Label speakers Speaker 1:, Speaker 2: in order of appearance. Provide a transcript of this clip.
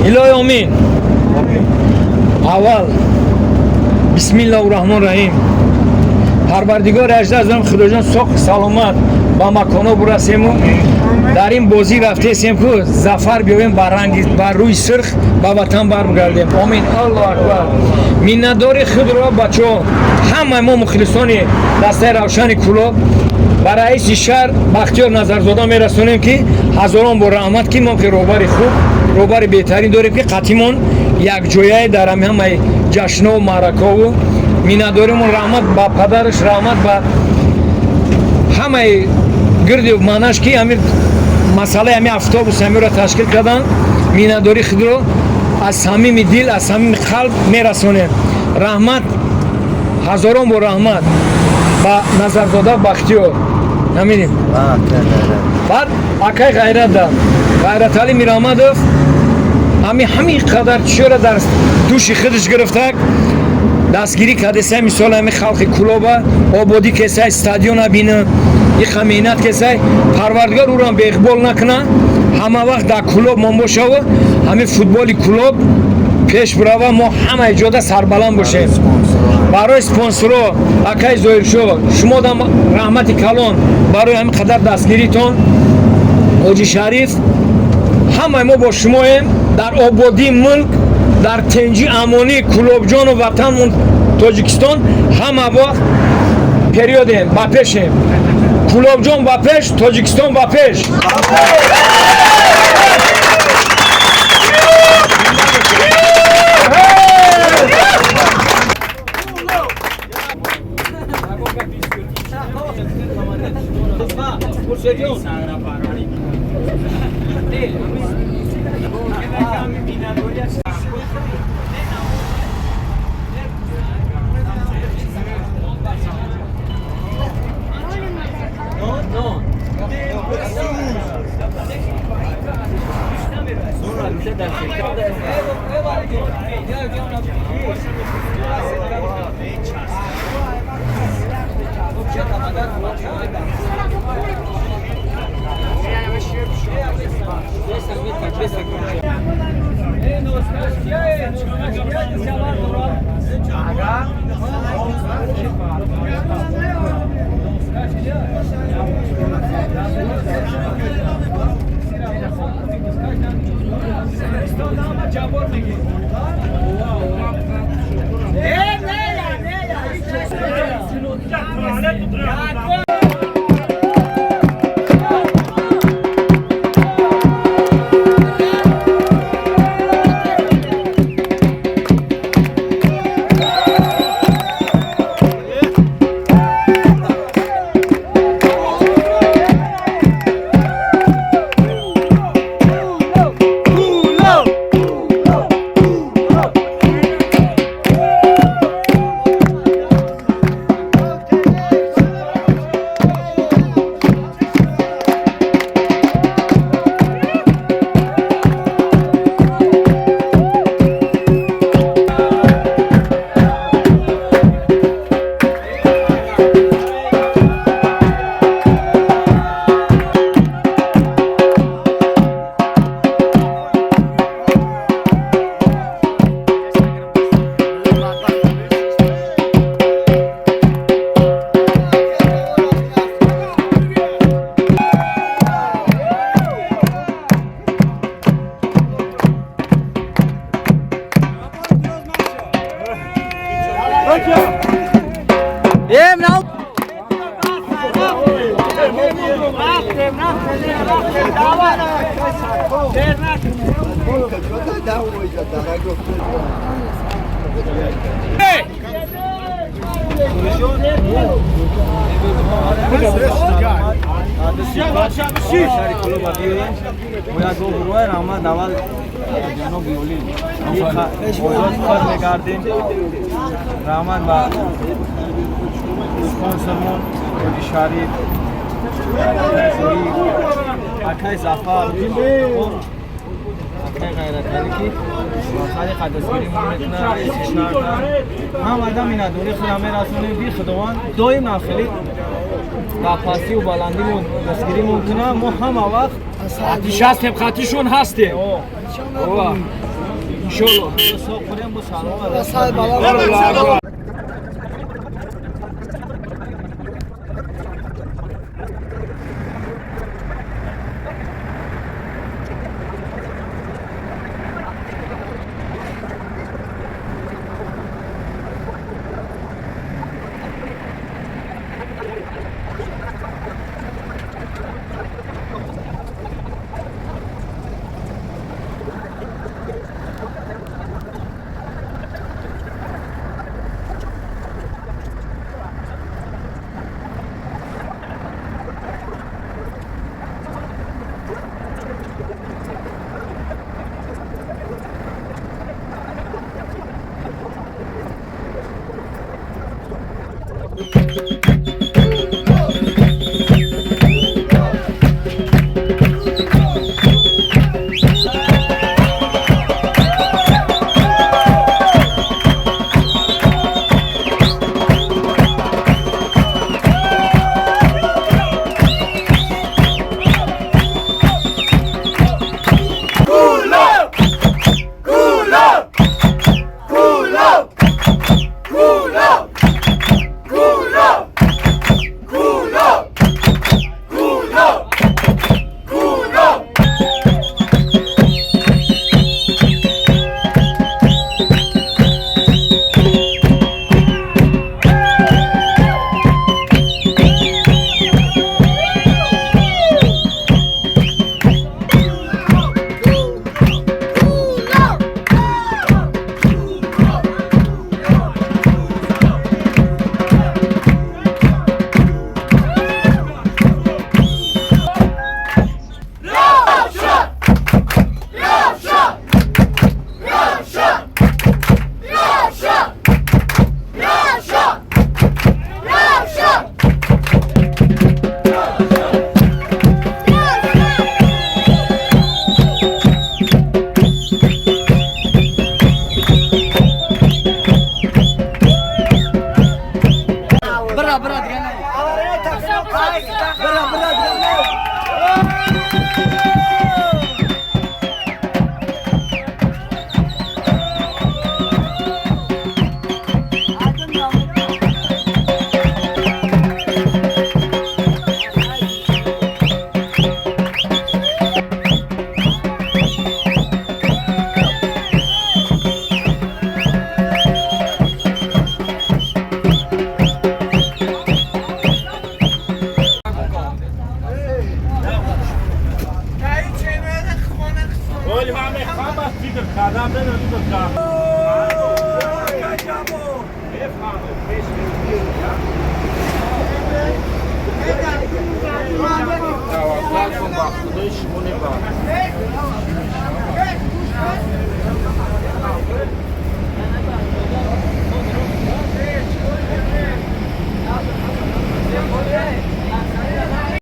Speaker 1: الهی آمین. اول بسم الله الرحمن الرحیم. پروردگار اجزا ازم خداجان سوق سلامت با مکانو برسیم و در این بازی رفته سیم که زفر بیایم بر روی سرخ با وطن برگردیم. آمین. الله اکبر. میندار خود را بچه همه ما مخلصانی دسته روشن کلوب برای رئیس شهر بختیار نظرزاده میرسونیم که هزاران با رحمت که ما که روبر خوب روبر بهترین داریم که قطیمون یک جایه در همه جشن و معرکه و مینداریم رحمت با پدرش رحمت با همه گردی و منش که همین مسئله همین افتابوس همین را تشکیل کردن. مینداری خود رو از صمیم دل از صمیم قلب میرسونیم. رحمت هزاران با رحمت با نظرزاده بختیار همینیم. بعد اکای غیرت دار غیرت علی میرآمدов همین قدر چیو را در دوش خودش گرفته دستگیری کرده مثال همین خلق کلوب آبادی کسی استادیون بینه این خمینت کسی پروردگار او را به اقبال نکنه همه وقت در کلوب من باشه و همین فوتبال کلوب پیش بروه ما همه جاده سربلند باشیم. برای سپانسرها اکای ظاهرشو شما دم رحمت کلان برای همین قدر دستگیریتون حاجی شریف همه ما با شماییم در آبادی ملک در تنجی امانی کلوب جان و وطن تاجیکستان همه وقت پریودیم با پیشیم. کلوب جان با پیش تاجیکستان با پیش.
Speaker 2: رحمت و سپانسرمون حاجی شریف سویی اکای زفر اکای غیرت علی که خیلی قدسگیری میتونه رئیس شهر هم آدم این ادوری خودم میرسونیم بی خداوند دایم نخلی با پاسی و بلندی دستگیری ممکنه ما همه وقت
Speaker 1: خطیش هستیم خطیشون هستیم Inşallah.
Speaker 2: صبح خوریم با سلام
Speaker 3: Sağ bala.